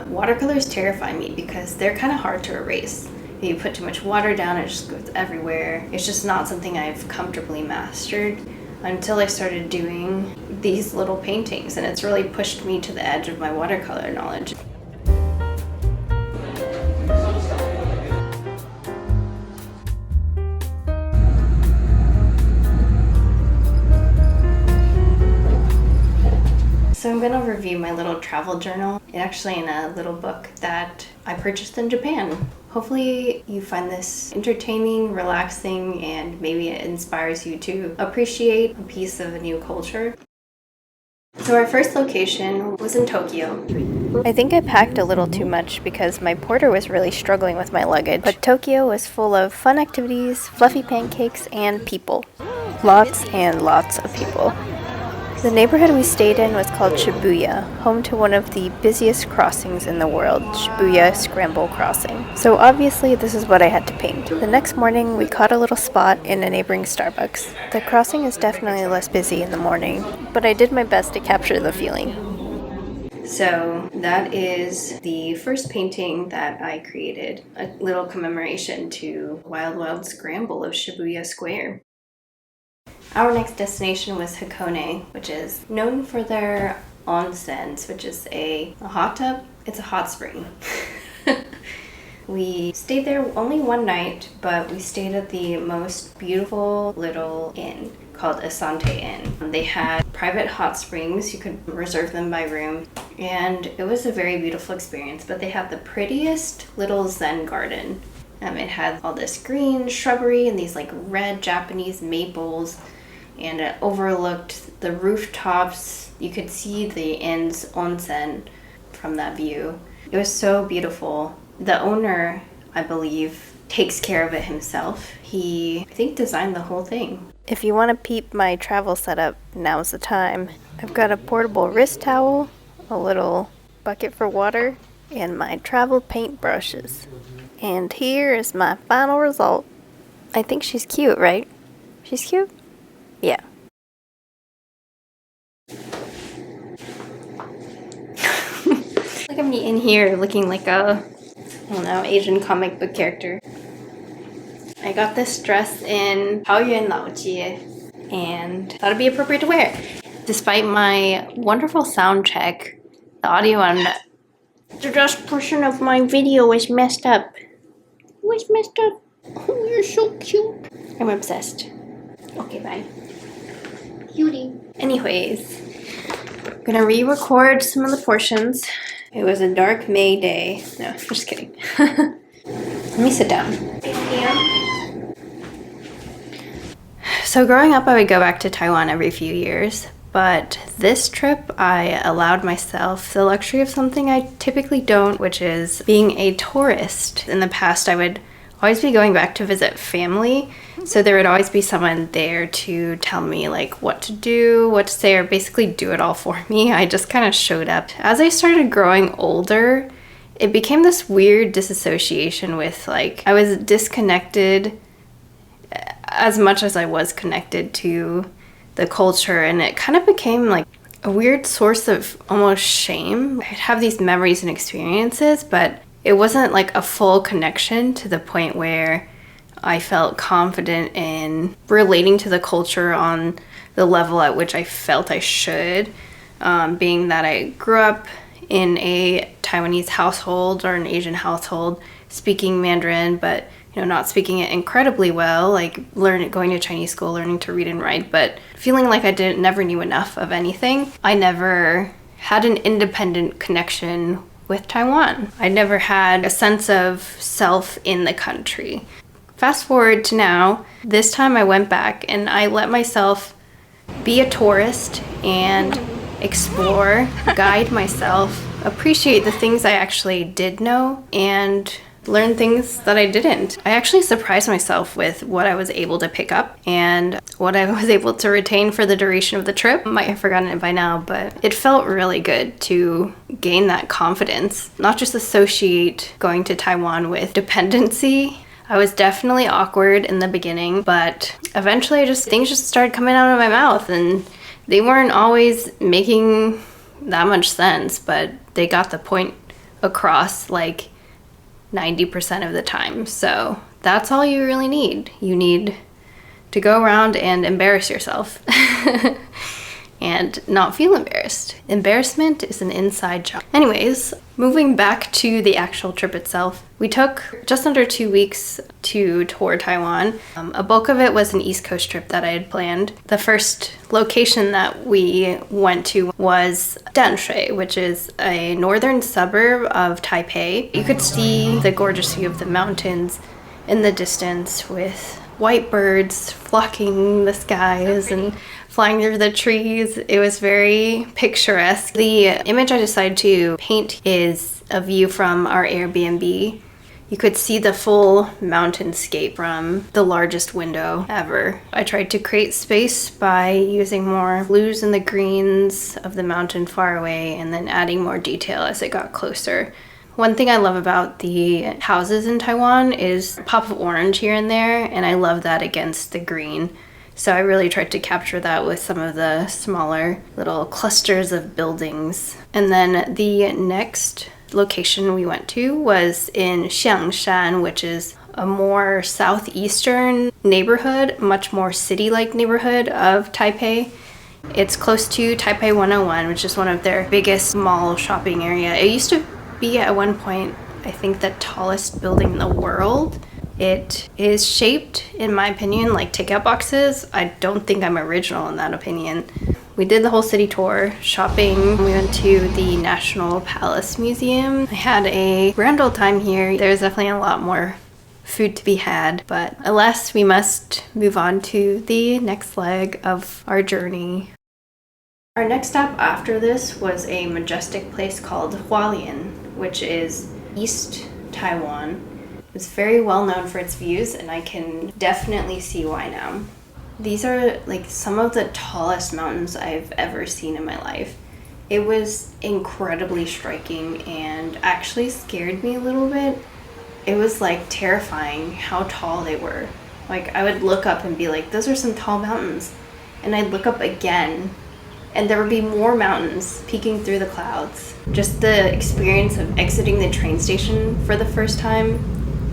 Watercolors terrify me because they're kind of hard to erase. If you put too much water down, it just goes everywhere. It's just not something I've comfortably mastered until I started doing these little paintings, and it's really pushed me to the edge of my watercolor knowledge. So I'm gonna review my little travel journal. It's actually in a little book that I purchased in Japan. Hopefully you find this entertaining, relaxing, and maybe it inspires you to appreciate a piece of a new culture. So our first location was in Tokyo. I think I packed a little too much because my porter was really struggling with my luggage, but Tokyo was full of fun activities, fluffy pancakes, and people. Lots and lots of people. The neighborhood we stayed in was called Shibuya, home to one of the busiest crossings in the world, Shibuya Scramble Crossing. So obviously this is what I had to paint. The next morning we caught a little spot in a neighboring Starbucks. The crossing is definitely less busy in the morning, but I did my best to capture the feeling. So that is the first painting that I created, a little commemoration to Wild Wild Scramble of Shibuya Square. Our next destination was Hakone, which is known for their onsens, which is a hot tub. It's a hot spring. We stayed there only one night, but we stayed at the most beautiful little inn called Asante Inn. They had private hot springs. You could reserve them by room, and it was a very beautiful experience, but they had the prettiest little Zen garden. It had all this green shrubbery and these like red Japanese maples, and it overlooked the rooftops. You could see the inn's onsen from that view. It was so beautiful. The owner, I believe, takes care of it himself. He, I think, designed the whole thing. If you want to peep my travel setup, now's the time. I've got a portable wrist towel, a little bucket for water, and my travel paint brushes. And here is my final result. I think she's cute, right? She's cute? Yeah. Look at me in here looking like a, I don't know, Asian comic book character. I got this dress in Taoyuan Laojie and thought it'd be appropriate to wear. Despite my wonderful sound check, the audio on the dress portion of my video is messed up. It was messed up. Oh, you're so cute. I'm obsessed. Okay, bye. Cutie. Anyways, I'm gonna re-record some of the portions. It was a dark May day. No, I'm just kidding. Let me sit down. So growing up, I would go back to Taiwan every few years. But this trip, I allowed myself the luxury of something I typically don't, which is being a tourist. In the past, I would always be going back to visit family, so there would always be someone there to tell me like what to do, what to say, or basically do it all for me. I just kind of showed up. As I started growing older, it became this weird disassociation with like I was disconnected as much as I was connected to the culture, and it kind of became like a weird source of almost shame. I'd have these memories and experiences, but it wasn't like a full connection to the point where I felt confident in relating to the culture on the level at which I felt I should, being that I grew up in a Taiwanese household or an Asian household speaking Mandarin, but not speaking it incredibly well, like going to Chinese school, learning to read and write, but feeling like I never knew enough of anything. I never had an independent connection with Taiwan. I never had a sense of self in the country. Fast forward to now, this time I went back and I let myself be a tourist and explore, guide myself, appreciate the things I actually did know, and learn things that I didn't. I actually surprised myself with what I was able to pick up and what I was able to retain for the duration of the trip. I might have forgotten it by now, but it felt really good to gain that confidence, not just associate going to Taiwan with dependency. I was definitely awkward in the beginning, but eventually things just started coming out of my mouth, and they weren't always making that much sense, but they got the point across like 90% of the time. So that's all you really need. You need to go around and embarrass yourself and not feel embarrassed. Embarrassment is an inside job. Anyways, moving back to the actual trip itself, we took just under 2 weeks to tour Taiwan. A bulk of it was an East Coast trip that I had planned. The first location that we went to was Danshui, which is a northern suburb of Taipei. You could see the gorgeous view of the mountains in the distance with white birds flocking the skies and flying through the trees. It was very picturesque. The image I decided to paint is a view from our Airbnb. You could see the full mountainscape from the largest window ever. I tried to create space by using more blues and the greens of the mountain far away and then adding more detail as it got closer. One thing I love about the houses in Taiwan is a pop of orange here and there, and I love that against the green. So I really tried to capture that with some of the smaller little clusters of buildings. And then the next location we went to was in Xiangshan, which is a more southeastern neighborhood, much more city-like neighborhood of Taipei. It's close to Taipei 101, which is one of their biggest mall shopping area. It used to be at one point, I think, the tallest building in the world. It is shaped, in my opinion, like takeout boxes. I don't think I'm original in that opinion. We did the whole city tour, shopping. We went to the National Palace Museum. I had a grand old time here. There's definitely a lot more food to be had, but alas, we must move on to the next leg of our journey. Our next stop after this was a majestic place called Hualien, which is East Taiwan. It's very well known for its views, and I can definitely see why now. These are like some of the tallest mountains I've ever seen in my life. It was incredibly striking and actually scared me a little bit. It was like terrifying how tall they were. Like I would look up and be like, those are some tall mountains. And I'd look up again and there would be more mountains peeking through the clouds. Just the experience of exiting the train station for the first time,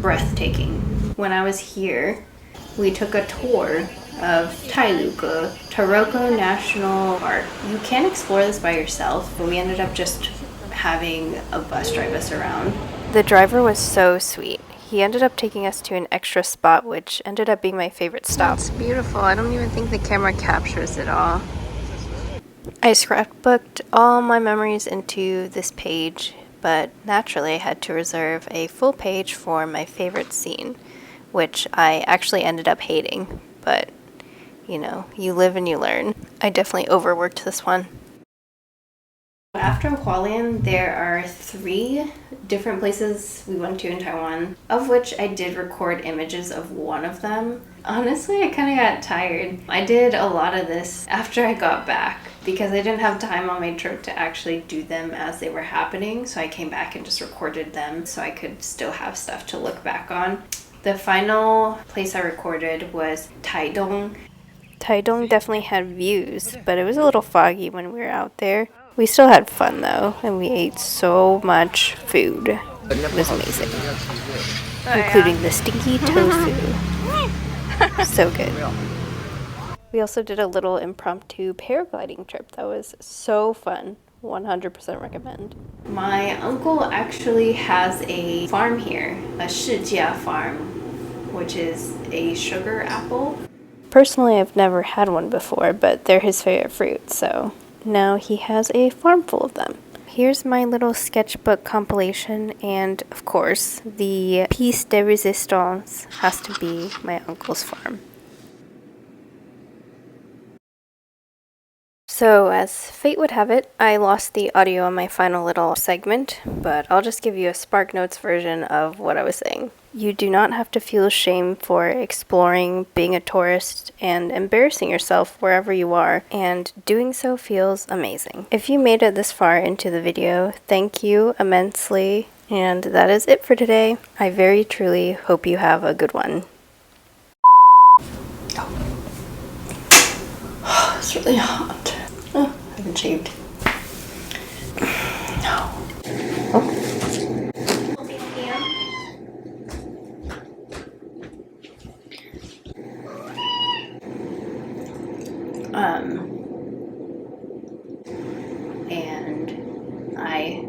breathtaking. When I was here, we took a tour of Tailuke, Taroko National Park. You can explore this by yourself, but we ended up just having a bus drive us around. The driver was so sweet. He ended up taking us to an extra spot, which ended up being my favorite stop. It's beautiful. I don't even think the camera captures it all. I scrapbooked all my memories into this page, but naturally I had to reserve a full page for my favorite scene, which I actually ended up hating, but you know, you live and you learn. I definitely overworked this one. After Hualien, there are 3 different places we went to in Taiwan, of which I did record images of one of them. Honestly, I kind of got tired. I did a lot of this after I got back because I didn't have time on my trip to actually do them as they were happening, so I came back and just recorded them so I could still have stuff to look back on. The final place I recorded was Taidong. Taidong definitely had views, but it was a little foggy when we were out there. We still had fun though, and we ate so much food. It was amazing. Including the stinky tofu. So good. We also did a little impromptu paragliding trip that was so fun. 100% recommend. My uncle actually has a farm here, a Shijia farm, which is a sugar apple. Personally, I've never had one before, but they're his favorite fruit, so now he has a farm full of them. Here's my little sketchbook compilation, and of course, the piece de resistance has to be my uncle's farm. So, as fate would have it, I lost the audio on my final little segment, but I'll just give you a Spark Notes version of what I was saying. You do not have to feel shame for exploring, being a tourist, and embarrassing yourself wherever you are, and doing so feels amazing. If you made it this far into the video, thank you immensely, and that is it for today. I very truly hope you have a good one. Oh, it's really hot. Oh, I haven't shaved. No. Oh. And I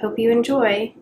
hope you enjoy.